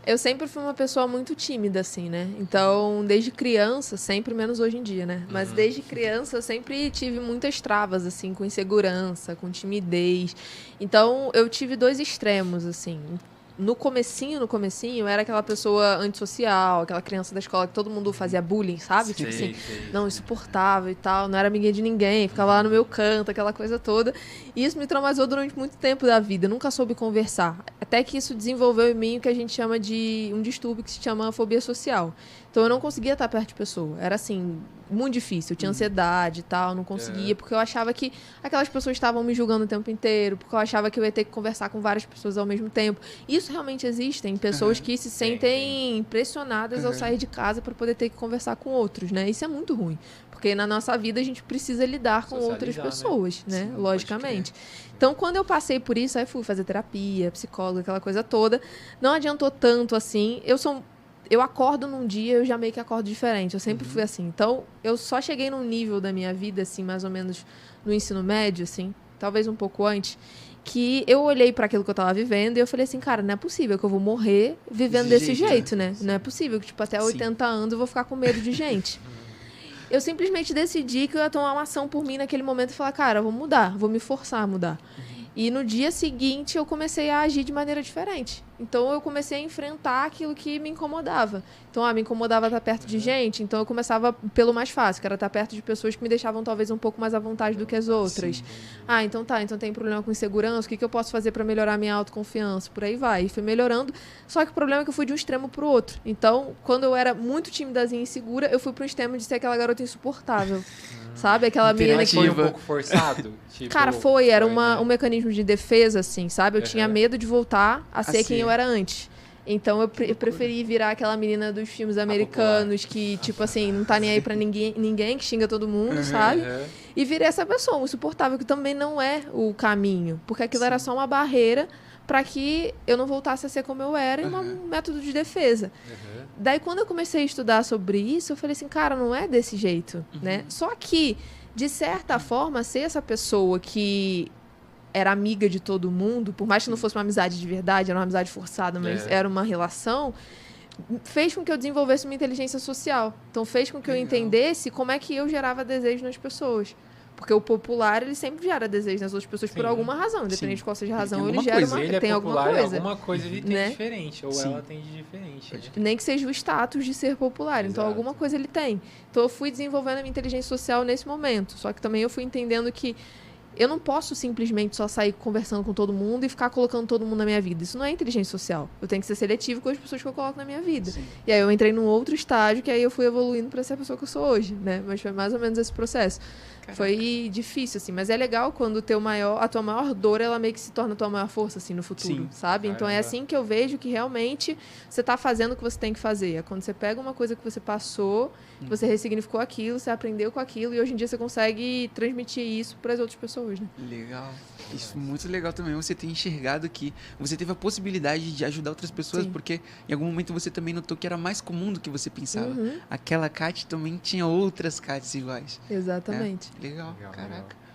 Eu sempre fui uma pessoa muito tímida, assim, né? Então, desde criança, sempre, menos hoje em dia, né? Mas desde criança eu sempre tive muitas travas, assim, com insegurança, com timidez. Então, eu tive dois extremos, assim. No comecinho, eu era aquela pessoa antissocial, aquela criança da escola que todo mundo fazia bullying, sabe? Tipo assim, não, insuportável e tal, não era amiguinha de ninguém, ficava lá no meu canto, aquela coisa toda. E isso me traumatizou durante muito tempo da vida, eu nunca soube conversar. Até que isso desenvolveu em mim o que a gente chama de um distúrbio que se chama fobia social. Então eu não conseguia estar perto de pessoa. Era assim, muito difícil. Eu tinha ansiedade e tal, não conseguia, porque eu achava que aquelas pessoas estavam me julgando o tempo inteiro, porque eu achava que eu ia ter que conversar com várias pessoas ao mesmo tempo. Isso realmente existem, pessoas que se sentem pressionadas ao sair de casa para poder ter que conversar com outros, né? Isso é muito ruim. Porque na nossa vida a gente precisa lidar com outras pessoas, né? Sim, Logicamente. Então, quando eu passei por isso, aí fui fazer terapia, psicóloga, aquela coisa toda. Não adiantou tanto assim. Eu acordo num dia, eu já meio que acordo diferente. Eu sempre fui assim. Então, eu só cheguei num nível da minha vida, assim, mais ou menos no ensino médio, assim, talvez um pouco antes, que eu olhei para aquilo que eu tava vivendo e eu falei assim, cara, não é possível que eu vou morrer vivendo desse jeito, né? Não é possível que, tipo, até 80 anos eu vou ficar com medo de gente. Eu simplesmente decidi que eu ia tomar uma ação por mim naquele momento e falar, cara, eu vou mudar, vou me forçar a mudar. E no dia seguinte eu comecei a agir de maneira diferente. Então eu comecei a enfrentar aquilo que me incomodava. Então, me incomodava estar perto de gente, então eu começava pelo mais fácil, que era estar perto de pessoas que me deixavam talvez um pouco mais à vontade do que as outras. Então tem problema com insegurança, o que eu posso fazer para melhorar a minha autoconfiança? Por aí vai. E fui melhorando, só que o problema é que eu fui de um extremo pro outro. Então, quando eu era muito timidazinha e insegura, eu fui pro extremo de ser aquela garota insuportável. Sabe? Aquela menina que... Foi um pouco forçado? Tipo, Cara, era um mecanismo de defesa, assim, sabe? Eu tinha medo de voltar a ser quem eu era antes. Então eu preferi virar aquela menina dos filmes americanos que, tipo assim, não tá nem aí pra ninguém que xinga todo mundo, sabe? E virei essa pessoa insuportável, que também não é o caminho. Porque aquilo era só uma barreira para que eu não voltasse a ser como eu era e um método de defesa. Daí, quando eu comecei a estudar sobre isso, eu falei assim, cara, não é desse jeito, né? Só que, de certa forma, ser essa pessoa que era amiga de todo mundo, por mais que não fosse uma amizade de verdade, era uma amizade forçada, mas era uma relação, fez com que eu desenvolvesse uma inteligência social. Então, fez com que eu entendesse como é que eu gerava desejo nas pessoas. Porque o popular, ele sempre gera desejo nas outras pessoas por alguma razão. Independente de qual seja a razão, ele gera tem alguma coisa. Alguma coisa ele tem diferente, ou ela tem de diferente. Nem que seja o status de ser popular. Então, alguma coisa ele tem. Então, eu fui desenvolvendo a minha inteligência social nesse momento. Só que também eu fui entendendo que eu não posso simplesmente só sair conversando com todo mundo e ficar colocando todo mundo na minha vida. Isso não é inteligência social. Eu tenho que ser seletivo com as pessoas que eu coloco na minha vida. E aí eu entrei num outro estágio que aí eu fui evoluindo para ser a pessoa que eu sou hoje, né? Mas foi mais ou menos esse processo. Caraca. Foi difícil, assim. Mas é legal quando a tua maior dor, ela meio que se torna a tua maior força, assim, no futuro, sabe? Caramba. Então é assim que eu vejo que realmente você tá fazendo o que você tem que fazer. É quando você pega uma coisa que você passou, você ressignificou aquilo, você aprendeu com aquilo e hoje em dia você consegue transmitir isso para as outras pessoas, né? Legal. Isso é muito legal também, você ter enxergado que você teve a possibilidade de ajudar outras pessoas, porque em algum momento você também notou que era mais comum do que você pensava. Aquela Kate também tinha outras Kates iguais. Exatamente. Legal, caraca.